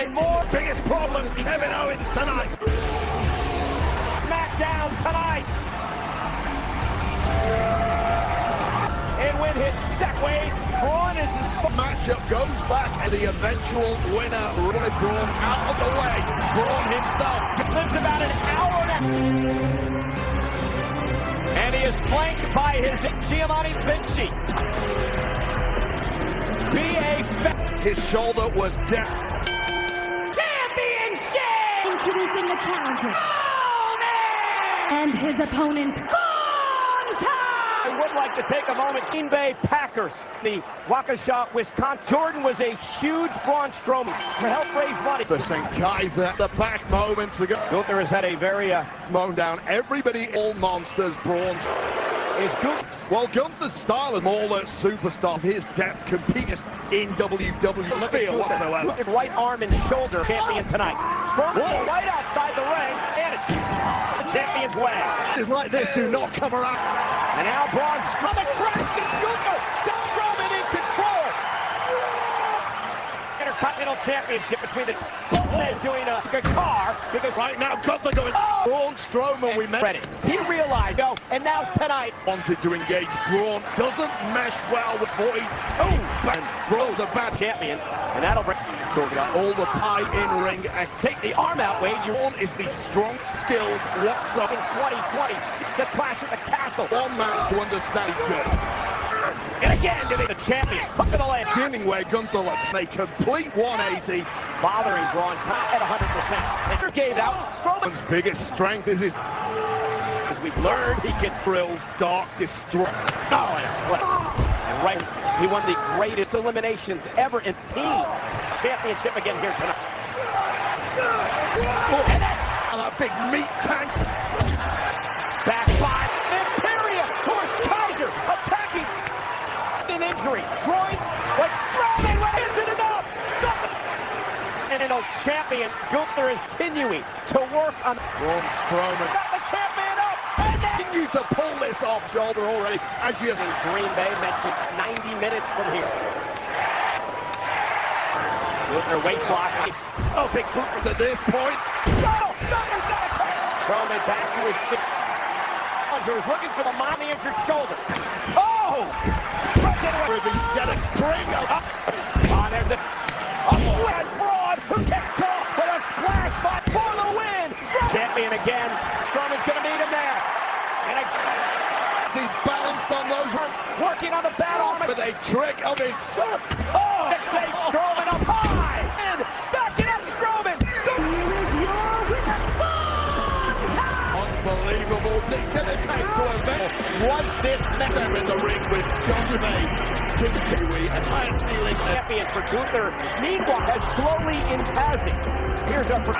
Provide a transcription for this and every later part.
a more biggest problem, Kevin Owens tonight. SmackDown tonight. And when his Segway, Braun is the matchup goes back, and the eventual winner, really Braun out of the way. Braun himself lives about an hour and he is flanked by his Giovanni Vinci. His shoulder was down. Championship! Introducing the challenger. And his opponent, I would like to take a moment. Green Bay Packers, the Waukesha, Wisconsin. Jordan was a huge Braun Strowman to help raise money. For St. Kaiser, the back moments ago. Gunther has had a very mown down. Everybody, all monsters. Braun is good. Well, Gunther's style is more than superstar. His depth competes in WWE field whatsoever. Right arm and shoulder champion tonight. Strowman right outside the ring, and it's the champion's way. It's like this, do not come around. And now Braun on the tracks, and Gunther sets Strowman in control. Intercontinental Championship between the men doing a car, because right now Gunther going Braun Strowman, we met ready. He realized, and now tonight wanted to engage. Braun doesn't mesh well with Boyd. And Braun's a bad champion, and that'll bring all the pie in ring and take the arm out. Wade, Braun is the strong skills. What's up in 2020? The Clash at the Castle. One match to understand good. And again, giving the champion hook of the land. Beginning where Gunther left a complete 180, bothering Braun at 100%. And gave out. Strowman's biggest strength is his. As we've learned, he can drills, dark, destroy. And right, he won the greatest eliminations ever in team championship again here tonight. And a big meat tank. Back by Imperium. Horse Kaiser attacking. An injury. Groin. But Strowman, is it enough? And an old champion, Gunther is continuing to work on Braun Strowman. Got the champion up. And continue to pull this off shoulder already. As you in Green Bay mentioned 90 minutes from here. Gunther waist lock. Oh, big boot at this point. Gunther's got a Strowman back to his feet. Was looking for the injured shoulder. Oh! Get a string of. There's the. And Braun, who gets caught with a splash by for the win. Champion again. Strowman's going to meet him there. And he balanced on those. Working on the bat arm with a trick of his. Oh! Next save, Strowman up high. And stacking up Strowman. Unbelievable. They can attack to event. Once this them in the ring with Gunther, Kiwi as high ceiling champion for Gunther. Meanwhile, as slowly in passing. Here's up for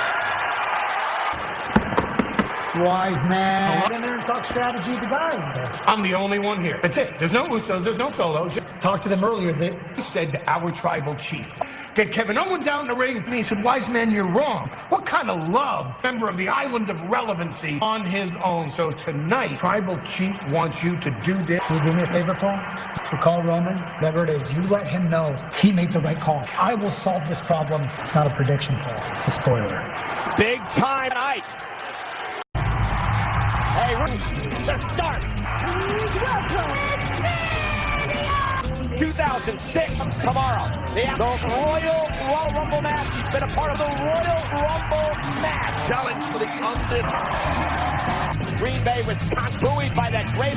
wise man. Get in there and talk strategy to guys. I'm the only one here. That's it. There's no Usos. There's no Solo. Talked to them earlier. They said our tribal chief. Get Kevin Owens out in the ring. And he said, wise man, you're wrong. What kind of love? Member of the Island of Relevancy on his own. So tonight, tribal chief wants you to do this. Can you do me a favor, Paul? You call Roman, whatever it is. You let him know he made the right call. I will solve this problem. It's not a prediction, Paul. It's a spoiler. Big time night. Hey, the start. 2006 tomorrow. The Royal Rumble match. He's been a part of the Royal Rumble match. Challenge for the Green Bay, Wisconsin. Buoyed by that great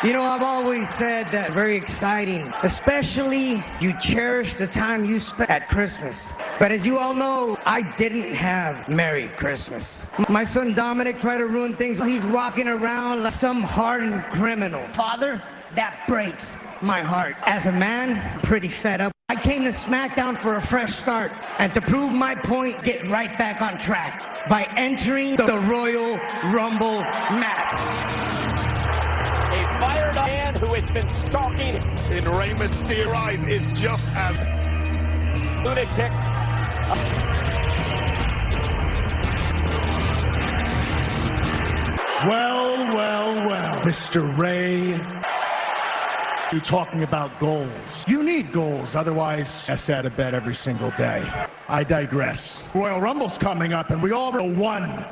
You know, I've always said that very exciting, especially you cherish the time you spent at Christmas. But as you all know, I didn't have Merry Christmas. My son Dominic tried to ruin things. He's walking around like some hardened criminal. Father, that breaks my heart. As a man, I'm pretty fed up. I came to SmackDown for a fresh start and to prove my point, get right back on track by entering the Royal Rumble match. A fired up man who has been stalking in Rey Mysterio's eyes is just as lunatic. Well, Mr. Ray. You're talking about goals. You need goals, otherwise I sat out of bed every single day. I digress. Royal Rumble's coming up, and we all won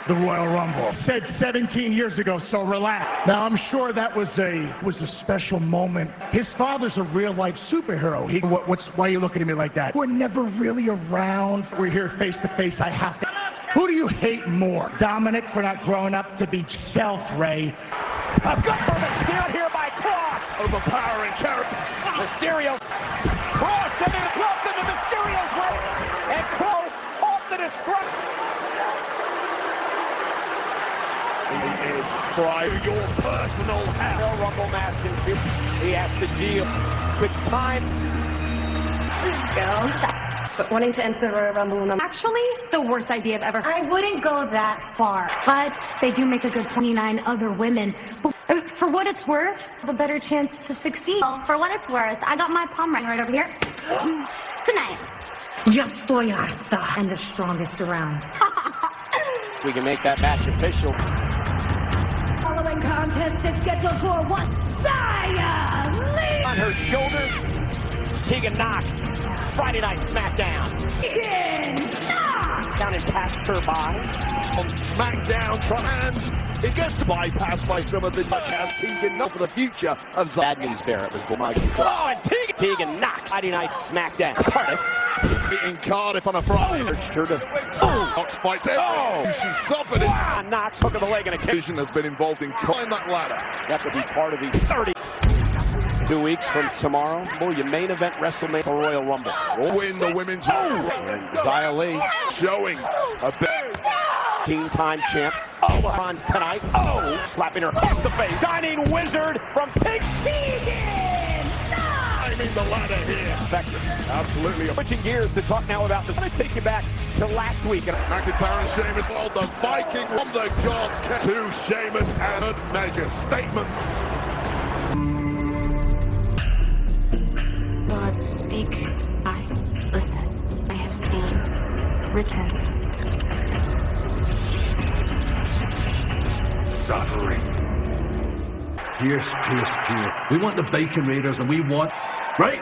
the Royal Rumble. Said 17 years ago, so relax. Now, I'm sure that was a special moment. His father's a real-life superhero. Why are you looking at me like that? We're never really around. We're here face-to-face. I have to. Who do you hate more? Dominic for not growing up to be self-Ray. A good Mysterio here by Cross. Overpowering character. Mysterio. Cross and then dropped into Mysterio's way. And Crow off the destruction. He is fried your personal hell. Royal Rumble match into. He has to deal with time. But wanting to enter the Royal Rumble actually the worst idea I've ever heard. I wouldn't go that far, but they do make a good 29 other women. But for what it's worth, a better chance to succeed. Well, for what it's worth, I got my palm right over here. Tonight. Yo estoy harta. And the strongest around. We can make that match official. Following contest is scheduled for one. Zaya Lee. On her shoulder. Tegan Knox, Friday Night SmackDown. Tegan Knox. Down and passed her by. On SmackDown, and it gets bypassed by some of the much as Tegan Knox for the future of Bad news Barrett was Michael. Oh, and Tegan Knox, Friday Night SmackDown. Cardiff. in Cardiff on a Friday. Knox fights it. She suffered it. Wow. Knox hooking the leg in a kick. Has been involved in climbing that ladder. You have to be part of the 30. 2 weeks from tomorrow, your main event WrestleMania for Royal Rumble. Win the women's Xia Li showing a bit. team-time champ. On tonight. Slapping her across the face. Shining Wizard from Pink. Climbing the ladder here. Effective. Absolutely. Switching gears to talk now about this. I'm going to take you back to last week. McIntyre and Sheamus hold the Viking from the gods to Sheamus and a major statement. God speak, I listen. I have seen, written. Suffering. Pierce. We want the Viking Raiders and we want... Right?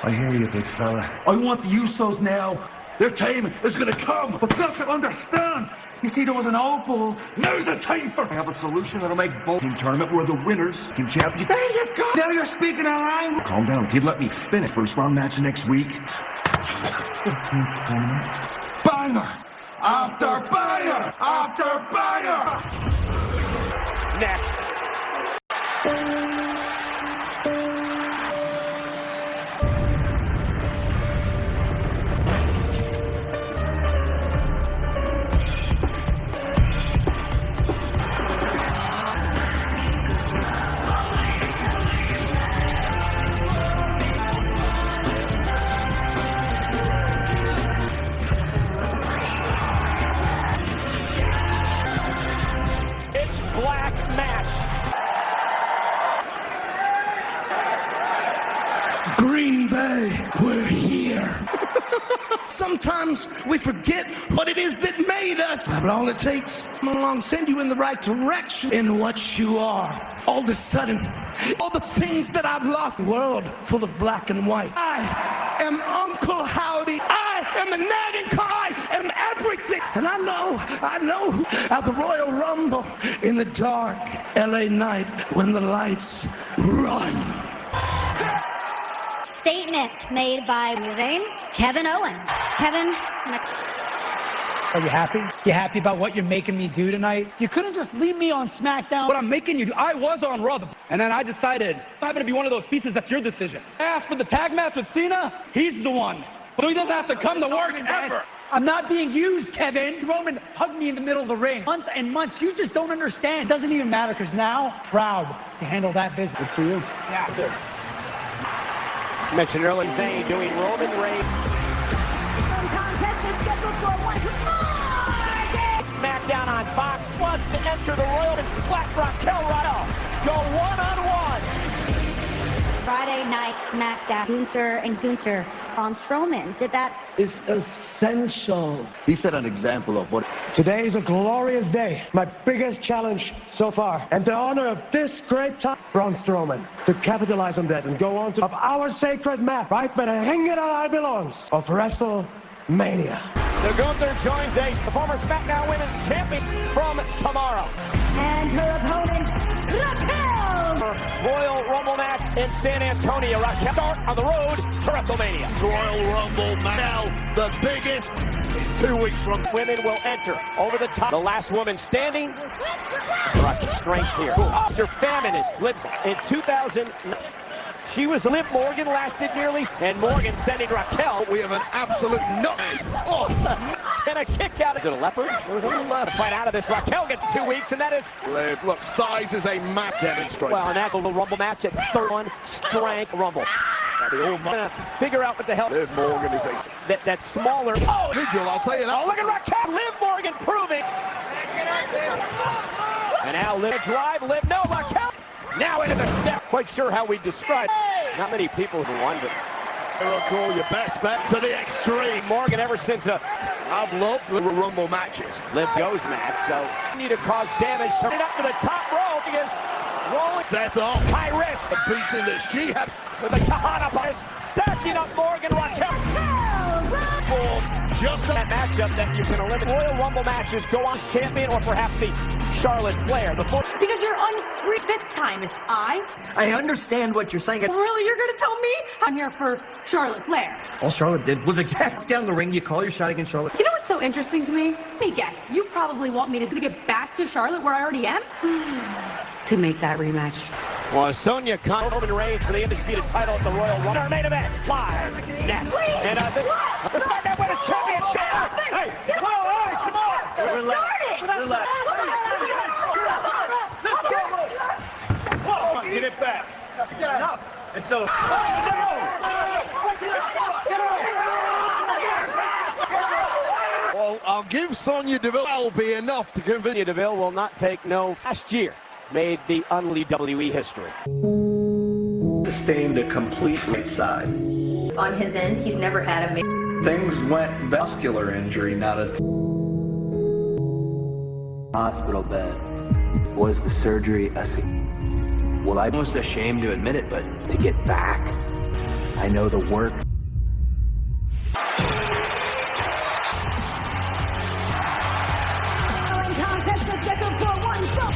I hear you, big fella. I want the Usos now. Their time is gonna come. But you have to understand. You see, there was an old bull. Now's the time for... I have a solution that'll make both team tournament where the winners can champion. There you go. Now you're speaking our language. Calm down. If you'd let me finish first round match next week. 15 tournaments. Banger! After banger! After banger! Next. Black match. Green Bay, we're here. Sometimes we forget what it is that made us. But all it takes, come along, send you in the right direction in what you are. All of a sudden, all the things that I've lost, world full of black and white. I am Uncle Howdy. I am the nagging car. I am everything. And I know at the Royal Rumble in the dark LA night when the lights run. Statement made by Zayn, Kevin Owens. Kevin, Are you happy? You happy about what you're making me do tonight? You couldn't just leave me on SmackDown. What I'm making you do, I was on Raw, and then I decided I'm going to be one of those pieces. That's your decision. I asked for the tag match with Cena. He's the one. So he doesn't have to come to work ever. I'm not being used, Kevin. Roman hugged me in the middle of the ring. Months and months. You just don't understand. It doesn't even matter because now, proud to handle that business. Good for you. Yeah. Mentioned earlier, Zayn doing Roman Reigns. Contest is scheduled for one. SmackDown on Fox wants to enter the Royal and slap Raquel Rado. Go one-on-one. Friday Night SmackDown. Gunther and Gunther on Strowman. Did that? Is essential. He set an example of what... Today is a glorious day. My biggest challenge so far. And the honor of this great time, Braun Strowman, to capitalize on that and go on to of our sacred map, right where the ring it all belongs, of WrestleMania. The Gunther joins a former SmackDown Women's Champion from tomorrow. And her opponent, Raquel! Royal Rumble match in San Antonio. Raquel start on the road to WrestleMania. Royal Rumble now, the biggest. 2 weeks from women will enter over the top. The last woman standing. Raquel strength here. After famine lives in 2000. She was Liv Morgan, lasted nearly, and Morgan sending Raquel. We have an absolute nut. Oh, and a kick out. Is it a leopard? It was a little leopard. Fight out of this. Raquel gets 2 weeks, and that is. Liv, look, size is a match demonstration. Well, and that's a little Rumble match at third one. Strength Rumble. Figure out what the hell. Liv Morgan is a that smaller. Oh, individual, I'll tell you that. Oh, look at Raquel. Liv Morgan proving. And now Liv drive. Liv, no, Raquel. Now into the step. Quite sure how we describe. Not many people who wonder. Call your best bet to the extreme. Morgan ever since I've loved the Rumble matches. Liv goes match, so need to cause damage. Straight up to the top rope against rolling. Set off. High risk. The beating that she had. With the Kahana bias. Stacking up Morgan Raquel. Just that matchup that you can eliminate. Royal Rumble matches go on champion or perhaps the Charlotte Flair. Because you're on fifth time is I understand what you're saying. Really? You're gonna tell me? I'm here for Charlotte Flair. All Charlotte did was exact down the ring. You call your shot against Charlotte. You know what's so interesting to me? Let me guess. You probably want me to get back to Charlotte where I already am? To make that rematch. Well, Sonya Khan, Roman Reigns for the undisputed title at the Royal Rumble. Our main event, live, next. And the SmackDown Women's Championship. Hey, come on. Relax. Whoa, get it back. Enough. And so, Well, I'll give Sonya Deville. That'll be enough to convince. Sonya Deville will not take no. Last year made the WWE history. Sustained a complete right side. On his end, he's never had a. Things went vascular injury, not a. Hospital bed. Was the surgery a? Well, I'm almost ashamed to admit it, but to get back, I know the work. Contest is scheduled for one fall.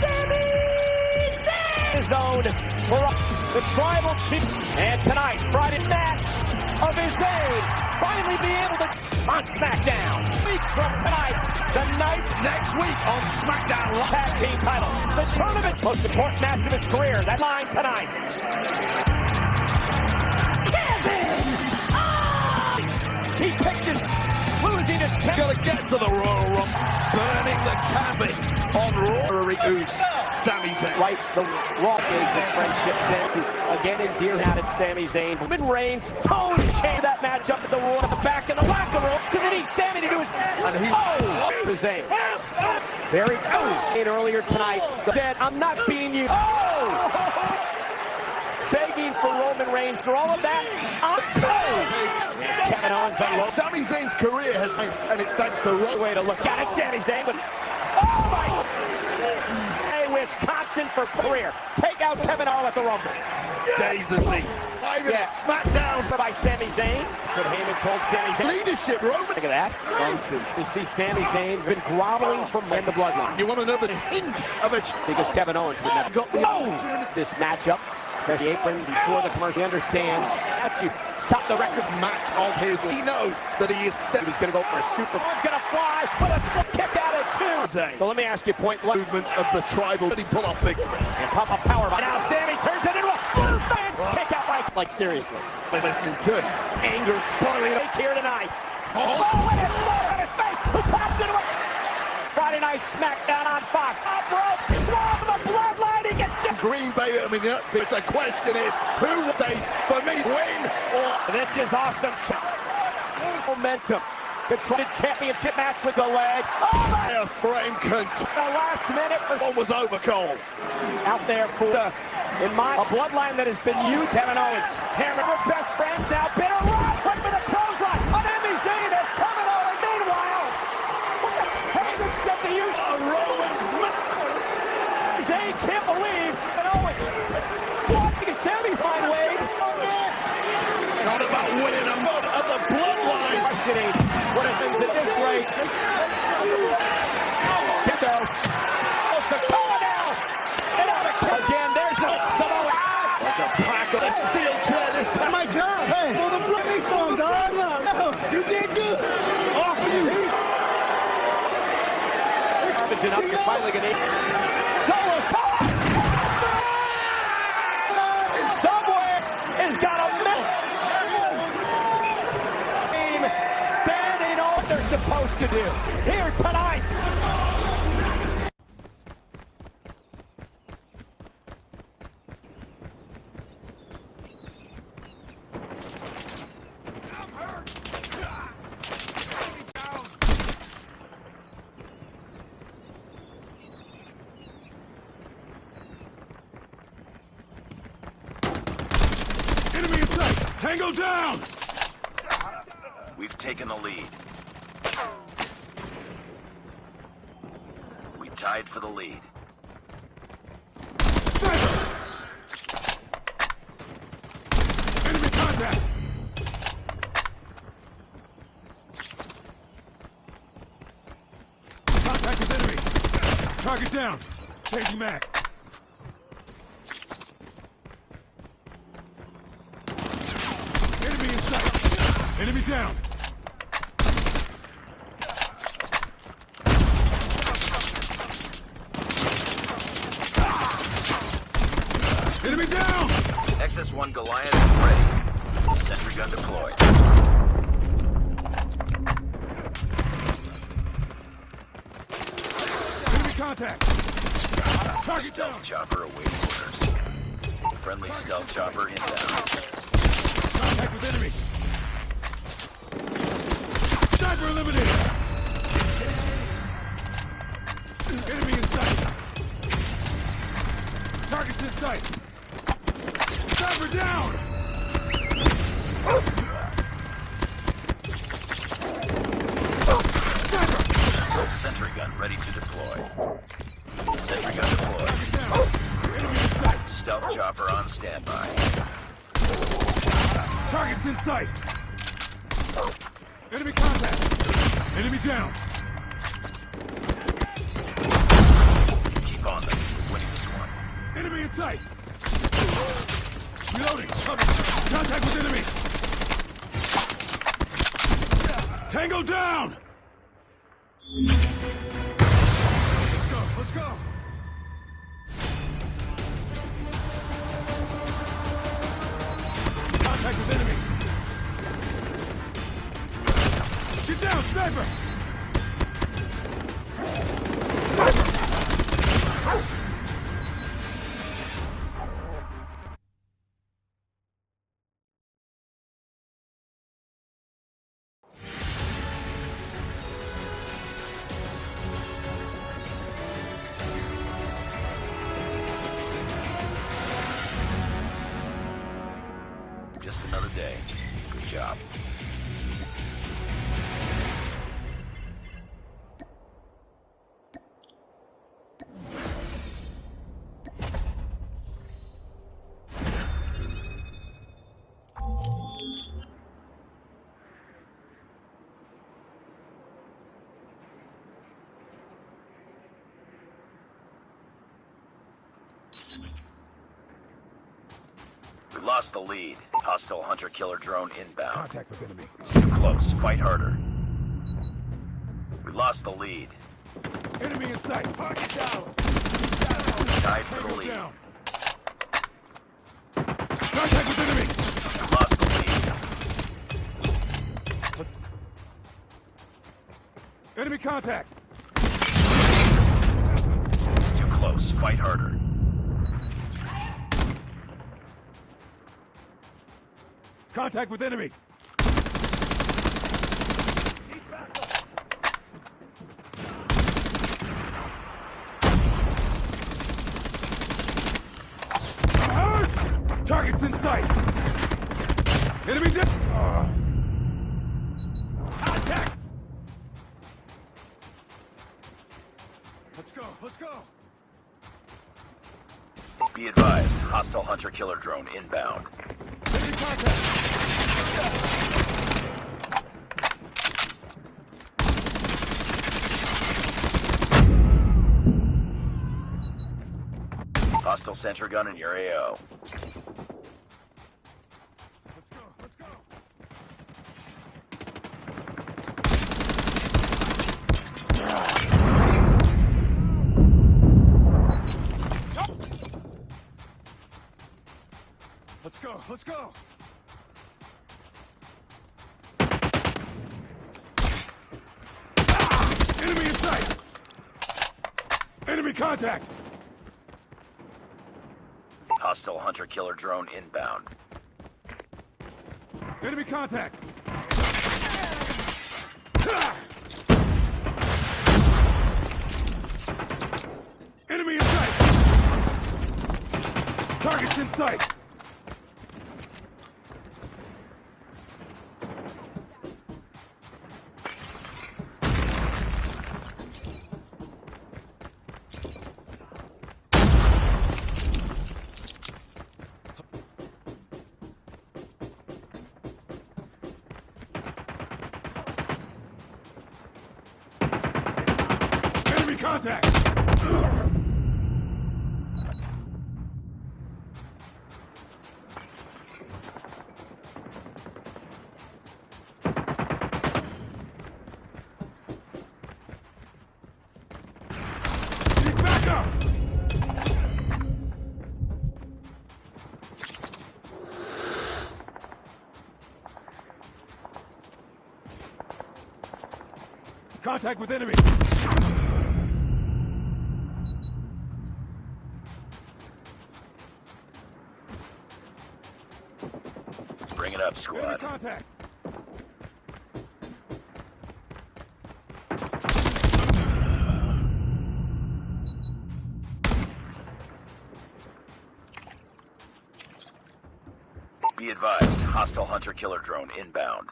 Zone for the tribal chief. And tonight, Friday match of his own. Finally be able to on SmackDown. Weeks from tonight, the night next week on SmackDown Live. Tag team title. The tournament most important match of his career. That line tonight. Kevin! He picked his losing his Gotta get to the Royal Rumble. Burning the cabin on Rory Oos. Sami Zayn. Right, the raw days of friendship Sam again endeared out at Sami Zayn. Roman Reigns, tone change that matchup at the Raw at the back of the locker room because it needs Sami to do his to Zayn. Very good. Earlier tonight said, I'm not being used. Begging for Roman Reigns for all of that. Kevin Owens unloads. Sami Zayn's career has, and it's thanks to the way to look at it. Sami Zayn, but oh my! Wisconsin for career. Take out Kevin Owens at the Rumble. Days of the SmackDown by Sami Zayn. That's what Heyman told Sami Zayn. Leadership, Roman. Look at that. Nonsense. You see Sami Zayn been groveling from in the bloodline. You want another hint of it? Because Kevin Owens would never got this matchup. There's the apron before the commercial. He understands. That's you. Stop the records match of his. He knows that he is. He was going to go for a super. He's going to fly. But a split kick out of two. So let me ask you point one. Movements of the tribal. He pull off victory. And pop up power. Now Sami turns it into a kick out like seriously. Listening to it. Anger. Totally here tonight. Oh, and it's on his face. Who pops into it? Friday Night SmackDown on Fox. Up rope. Swab the bloodline. He gets Green Bay. I mean, the question is, who will stay for me? Win or this is awesome. Momentum The championship match with the leg. Oh, my Franken. The last minute One was over, Cole. out there for a bloodline that has been used. Kevin Owens, Hammer, best friends now. Bitter rock, went for the clothesline. On MZ, that's coming over. Meanwhile, what the heck except the use of Roman? They can't believe that Owens walking Sammy's mind wave. Not about winning a mode of the bloodline. Questioning what it seems at this rate. Kendo. Oh, Sakala now. And out again. There's the Samoa. Like a pack of a steel chair. This My job. Hey, for the bloody song, dog. No, you did good. Off of you. Garbage up. You're finally going to Solo. In some ways, it's got a middle. Standing on what they're supposed to do. Here tonight. Enemy in sight. Tango down. We've taken the lead. We tied for the lead. Enemy contact. Contact with enemy. Target down. Changing mag. Enemy in sight. Enemy down. Enemy down! XS-1 Goliath is ready. Sentry gun deployed. Enemy contact! Target Stealth down! chopper awaits orders. Friendly stealth chopper inbound. Contact with enemy! Sniper eliminated! Enemy in sight! Target's in sight! Sniper down! Sentry gun ready to deploy. Sentry gun deployed. Enemy in sight! Stealth chopper on standby. Target's in sight! Enemy contact! Enemy down! Keep on them. We're winning this one. Enemy in sight! Reloading! Cover! Contact with enemy! Tango down! Let's go! Let's go! Contact with enemy! Get down, sniper! Just another day. Good job. We lost the lead. Hostile hunter-killer drone inbound. Contact with enemy. It's too close. Fight harder. We lost the lead. Enemy in sight! Target down! Tied for the lead. Down. Contact with enemy! We lost the lead. Enemy contact! It's too close. Fight harder. Contact with enemy! Target's in sight. Enemy down. Contact. Let's go. Let's go. Be advised, hostile hunter-killer drone inbound. Enemy contact. Hostile sentry gun in your AO. Let's go. Let's go. Enemy in sight. Enemy contact. Hostile hunter-killer drone inbound. Enemy contact. Enemy in sight. Target's in sight. Contact! Need backup! Contact with enemy! Bring it up, squad. Contact. Be advised, hostile hunter-killer drone inbound.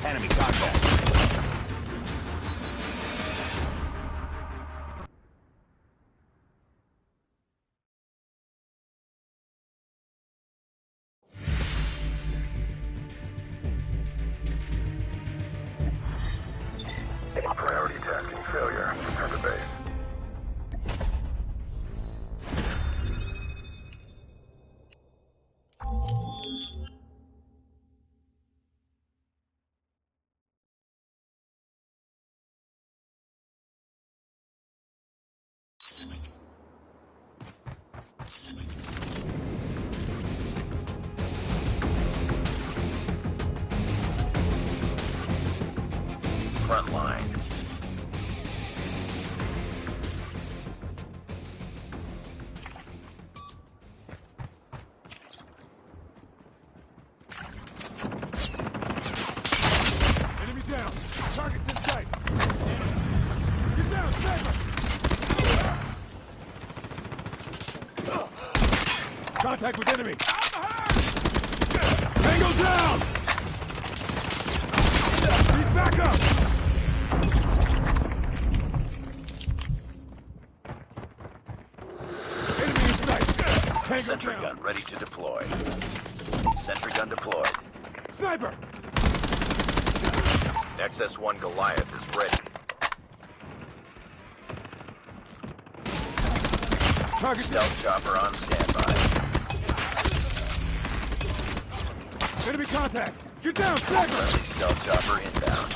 Enemy contact. Priority tasking failure. Return to base. Front line. Enemy down. Target's in sight. Get down, sniper! Contact with enemy. Tango down! Need backup! Enemy in sight. Tango Sentry down. gun ready to deploy. Sentry gun deployed. Sniper! XS-1 Goliath is ready. Target Stealth chopper on standby. Enemy contact! Get down, sniper! Friendly stealth chopper inbound.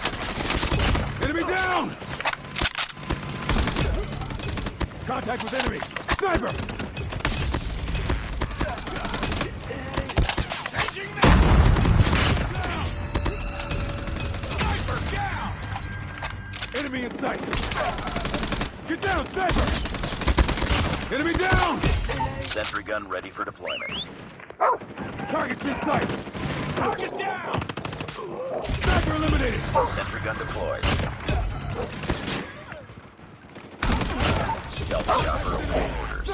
Enemy down! Contact with enemy! Sniper! Sniper down! Enemy in sight! Get down, sniper! Enemy down! Sentry gun ready for deployment. Target's in sight. Target down. Sniper eliminated. Sentry gun deployed. Stealth chopper awaiting orders.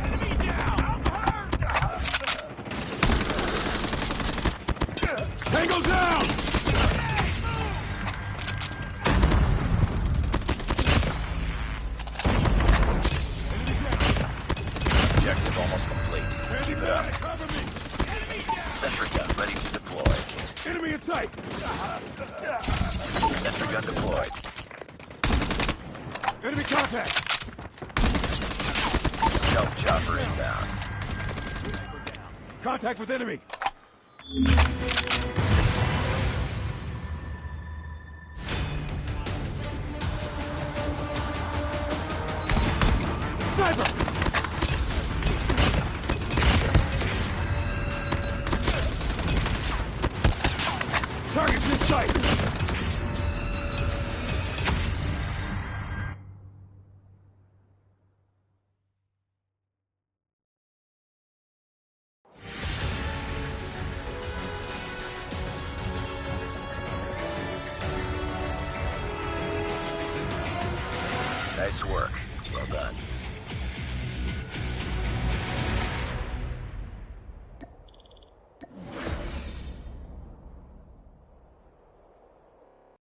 Enemy down. Tango down. Objective almost complete. Keep it up. Cover me. Sentry gun ready to deploy. Enemy in sight. Sentry gun deployed. Enemy contact. Stealth chopper inbound. Contact with enemy. Sniper. Target's in sight. Nice work. Well done.